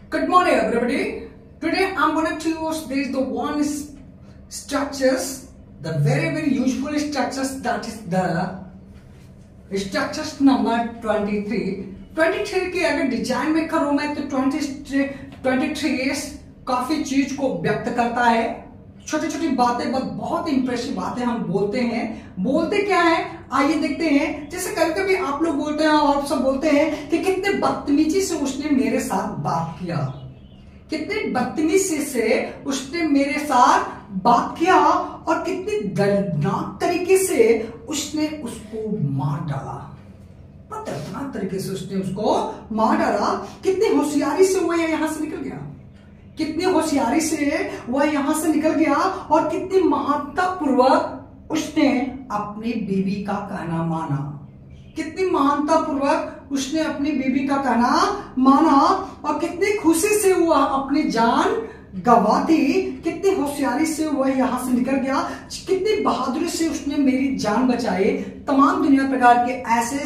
Good morning, everybody. Today I'm going to use the one structures, the very useful structures, that is the structures number 23. 23 की अगर design में करूं मैं तो 23 काफी चीज को व्यक्त करता है। छोटी छोटी बातें बहुत इंप्रेसिव बातें हम बोलते हैं। बोलते क्या है आइए देखते हैं। जैसे कभी कभी आप लोग बोलते हैं और आप सब बोलते हैं कि कितने बदतमीजी से उसने मेरे साथ बात किया, कितने बदतमीजी से उसने मेरे साथ बात किया और कितनी दर्दनाक तरीके से उसने उसको मार डाला। दर्दनाक तरीके से उसने उसको मार डाला। कितनी होशियारी से वो यहां से निकल गया, कितनी होशियारी से वह यहां से निकल गया और कितनी महानतापूर्वक उसने अपनी बीवी का कहना माना, कितनी महानतापूर्वक उसने अपनी बीवी का कहना माना और कितनी खुशी से वह अपनी जान गवा दी, कितनी होशियारी से वह यहां से निकल गया, कितनी बहादुरी से उसने मेरी जान बचाई। तमाम दुनिया प्रकार के ऐसे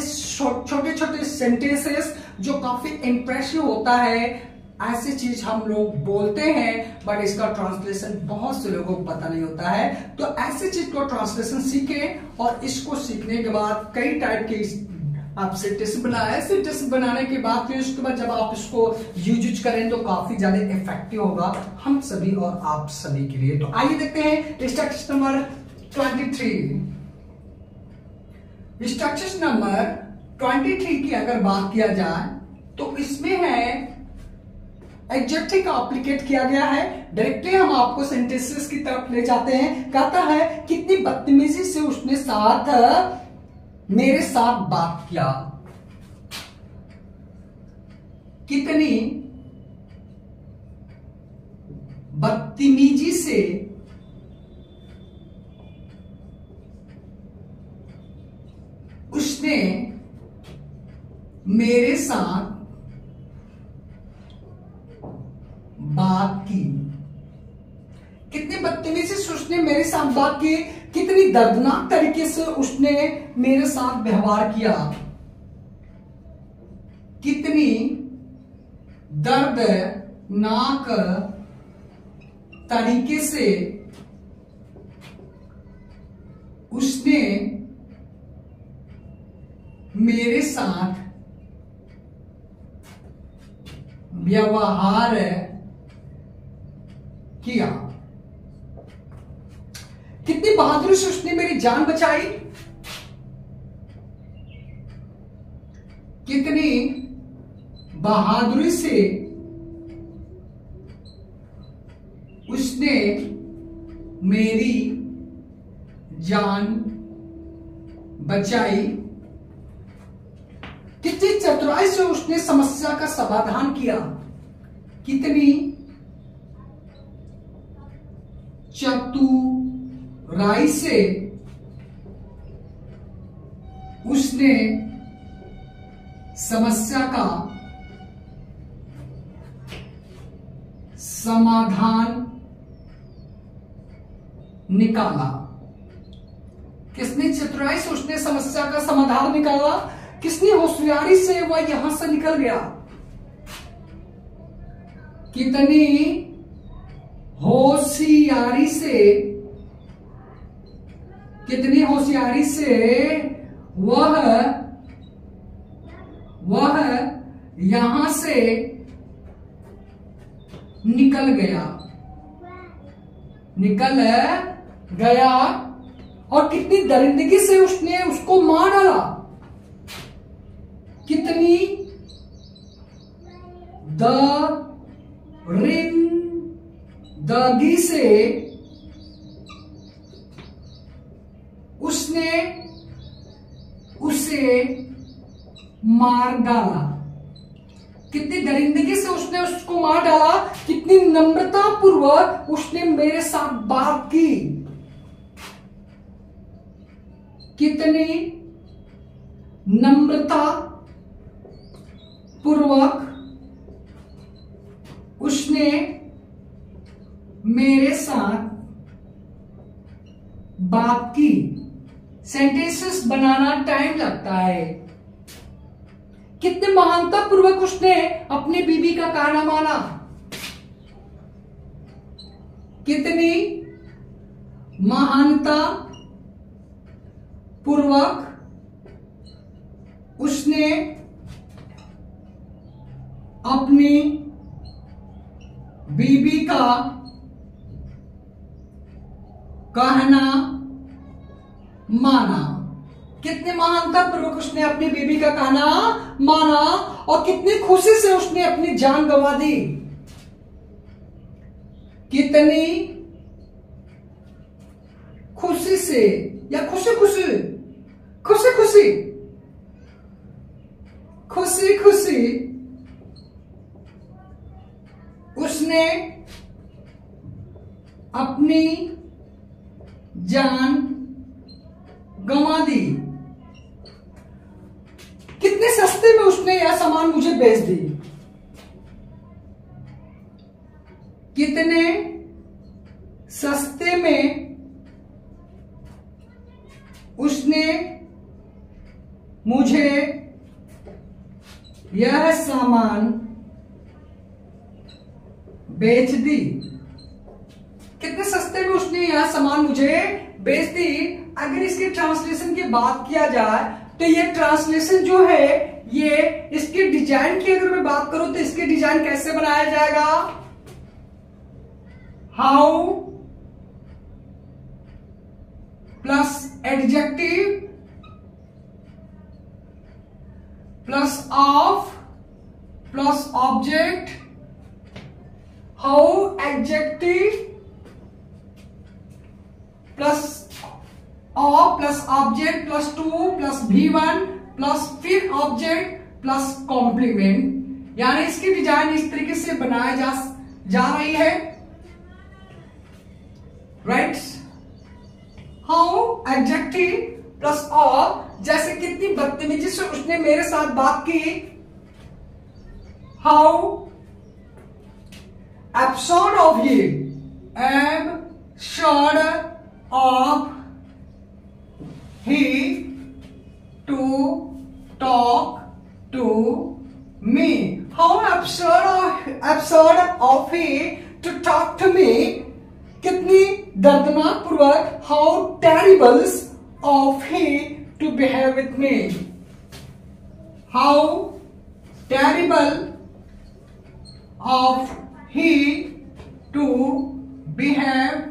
छोटे छोटे सेंटेंसेस जो काफी इंप्रेसिव होता है, ऐसी चीज हम लोग बोलते हैं बट इसका ट्रांसलेशन बहुत से लोगों को पता नहीं होता है। तो ऐसी चीज को ट्रांसलेशन सीखें और इसको सीखने के बाद कई टाइप के आप सेंटेंस बनाए। सेंटेंस बनाने के बाद फिर उसके बाद जब आप इसको यूज करें तो काफी ज्यादा इफेक्टिव होगा हम सभी और आप सभी के लिए। तो आइए देखते हैं स्ट्रक्चर नंबर 23। स्ट्रक्चर नंबर 23 की अगर बात किया जाए तो इसमें है एडजेक्टिव का एप्लीकेट किया गया है। डायरेक्टली हम आपको सेंटेंसेस की तरफ ले जाते हैं। कहता है कितनी बदतमीजी से उसने मेरे साथ बात किया, कितनी बदतमीजी से उसने मेरे साथ बात की, कितनी बदतमीजी से उसने मेरे साथ बात की, कितनी दर्दनाक तरीके से उसने मेरे साथ व्यवहार किया, कितनी दर्दनाक तरीके से उसने मेरे साथ व्यवहार किया, कितनी बहादुरी से उसने मेरी जान बचाई, कितनी बहादुरी से उसने मेरी जान बचाई, कितनी चतुराई से उसने समस्या का समाधान किया, कितनी चतुराई से उसने समस्या का समाधान निकाला। किसने चतुराई से उसने समस्या का समाधान निकाला, किसनी होशियारी से वह यहां से निकल गया, कितनी होशियारी से, कितनी होशियारी से वह यहां से निकल गया और कितनी दरिंदगी से उसने उसको मार डाला, कितनी दरिंदगी से उसने उसे मार डाला, कितनी दरिंदगी से उसने उसको मार डाला, कितनी नम्रता पूर्वक उसने मेरे साथ बात की, कितनी नम्रता पूर्वक उसने मेरे साथ बात की। सेंटेंसेस बनाना टाइम लगता है, कितने महानता पूर्वक उसने अपनी बीवी का कहना माना, कितनी महानता पूर्वक उसने अपनी बीवी का कहना माना। कितने महानता पूर्वक उसने अपनी बीवी का कहना माना और कितनी खुशी से उसने अपनी जान गंवा दी। कितनी खुशी से या खुशी खुशी खुशी खुशी खुशी खुशी उसने अपनी जान गंवा दी। कितने सस्ते में उसने यह सामान मुझे बेच दी। कितने सस्ते में उसने मुझे यह सामान बेच दी। कितने सस्ते में उसने यह सामान मुझे बेच दी। अगर इसके ट्रांसलेशन की बात किया जाए तो ये ट्रांसलेशन जो है, ये इसके डिजाइन की अगर मैं बात करूं तो इसके डिजाइन कैसे बनाया जाएगा। How plus adjective plus of plus object, how adjective plus of plus object plus two plus V1 plus फिर ऑब्जेक्ट प्लस कॉम्प्लीमेंट। यानी इसकी डिजाइन इस तरीके से बनाया जा रही है। Right, how adjective plus of, जैसे कितनी बदतमीजी से उसने मेरे साथ बात की। How absurd of he, absurd of he to talk to me. How absurd of he to talk to me. कितनी दर्दनाक पूर्वक, how terrible of he to behave with me. How terrible of he to behave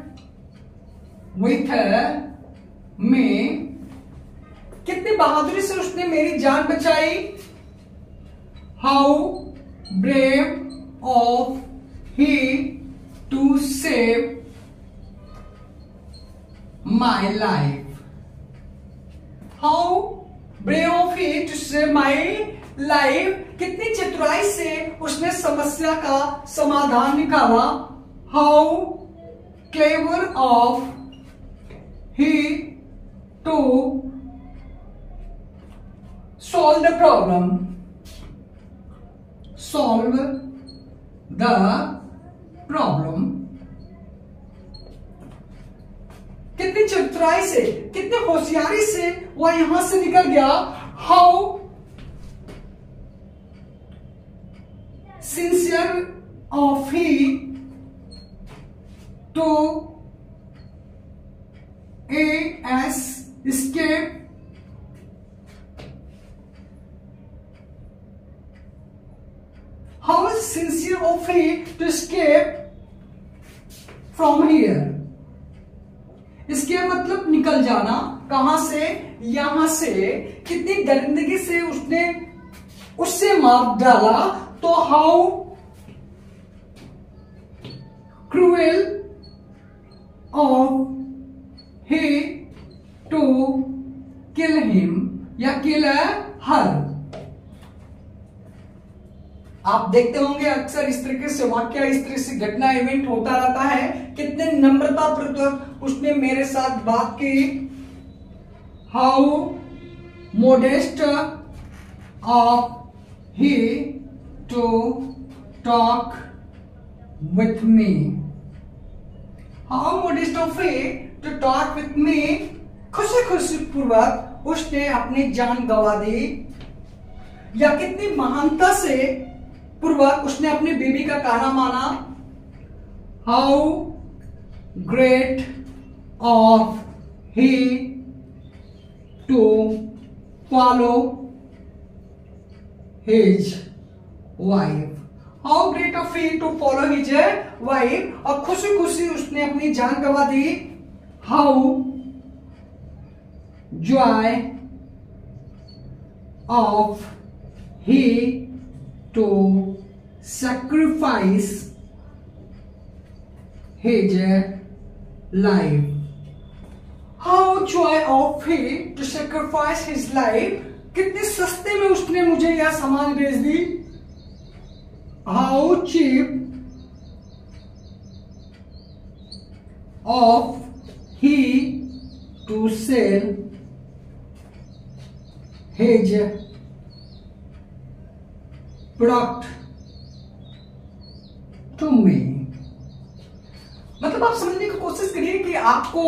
with me. कितनी बहादुरी से उसने मेरी जान बचाई। How brave of he to save my life. How brave of he to save my life, कितनी चतुराई से उसने समस्या का समाधान निकाला। How clever of he to solve the problem, solve the problem। कितनी चतुराई से, कितने होशियारी से वह यहां से निकल गया। How sincere of he to escape how sincere of he to escape from here। escape मतलब निकल जाना, कहां से, यहां से। कितनी दरिंदगी से उसने उससे मार डाला। तो how cruel of he to kill him या kill her। आप देखते होंगे अक्सर इस तरीके से वाक्य, इस तरह से घटना इवेंट होता रहता है। कितने नम्रता पूर्वक उसने मेरे साथ बात की। How modest of he to talk with me. How modest of he to talk with me, खुशी खुशी पूर्वक उसने अपनी जान गंवा दी। या कितनी महानता से पूर्वक उसने अपनी बीवी का कहना माना। How great of he to follow his wife. How great of he to follow his wife, और खुशी खुशी उसने अपनी जान गंवा दी। How joy of he to sacrifice his life. How joy of he to sacrifice his life. कितने सस्ते में उसने मुझे यह सामान बेच दी। How cheap of he to sell his product to me. मतलब आप समझने की कोशिश करिए कि आपको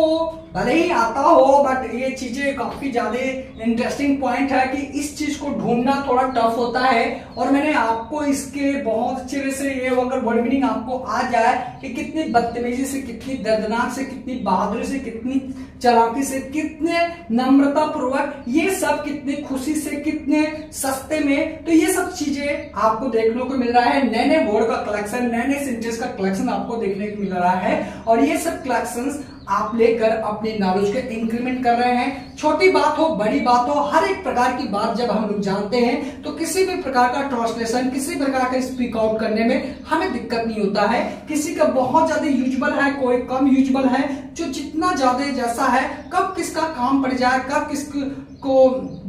भले ही आता हो, बट ये चीजें काफी ज्यादा इंटरेस्टिंग पॉइंट है कि इस चीज को ढूंढना थोड़ा टफ होता है। और मैंने आपको इसके बहुत अच्छे से ये अगर वर्ड मीनिंग आपको आ जाए कि कितनी बदतमीजी से, कितनी दर्दनाक से, कितनी बहादुरी से, कितनी चालाकी से, कितने नम्रता पूर्वक, ये सब कितनी खुशी से, कितने सस्ते में, तो ये सब चीजें आपको देखने को मिल रहा है। नए नए वर्ड का कलेक्शन, नए नए सेंटेंस का कलेक्शन आपको देखने को मिल रहा है। और ये सब कलेक्शंस आप लेकर अपने नॉलेज को इंक्रीमेंट कर रहे हैं। छोटी बात हो, बड़ी बात हो, हर एक प्रकार की बात जब हम लोग जानते हैं तो किसी भी प्रकार का ट्रांसलेशन, किसी प्रकार का स्पीक आउट करने में हमें दिक्कत नहीं होता है। किसी का बहुत ज्यादा यूजुअल है, कोई कम यूजुअल है, जो जितना ज्यादा जैसा है, कब किसका काम पड़ जाए, कब किसको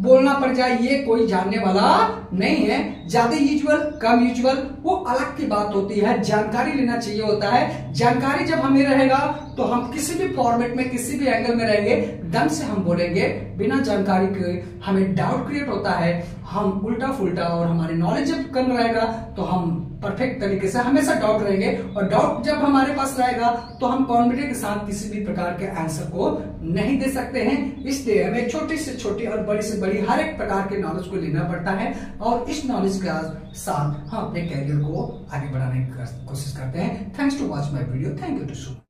बोलना पड़ जाए, ये कोई जानने वाला नहीं है। ज्यादा यूजुअल, कम यूजुअल, वो अलग की बात होती है। जानकारी लेना चाहिए होता है। जानकारी जब हमें रहेगा तो हम किसी भी फॉर्मेट में, किसी भी एंगल में रहेंगे, ढंग से हम बोलेंगे। बिना जानकारी के हमें डाउट क्रिएट होता है, हम उल्टा फुल्टा, और हमारी नॉलेज जब कम रहेगा तो हम परफेक्ट तरीके से हमेशा डाउट रहेंगे। और डाउट जब हमारे पास रहेगा तो हम कॉन्फिडेंस के साथ किसी भी प्रकार के आंसर को नहीं दे सकते हैं। इसलिए हमें छोटी से छोटी और बड़ी से बड़ी हर एक प्रकार के नॉलेज को लेना पड़ता है। और इस नॉलेज के साथ हम अपने कैरियर को आगे बढ़ाने की कोशिश करते हैं। Thanks to watch my video. Thank you too so.